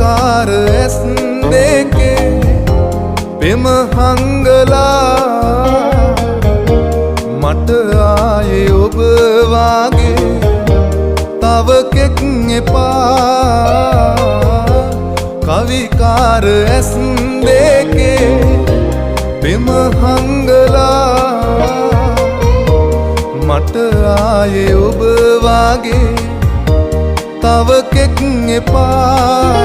කවිකාර ඇස් දෙකේ පෙම හංගලා මට ආයේ ඔබ වාගේ තව කෙක් එපා කවිකාර ඇස් දෙකේ පෙම හංගලා මට ආයේ ඔබ වාගේ තව කෙක් එපා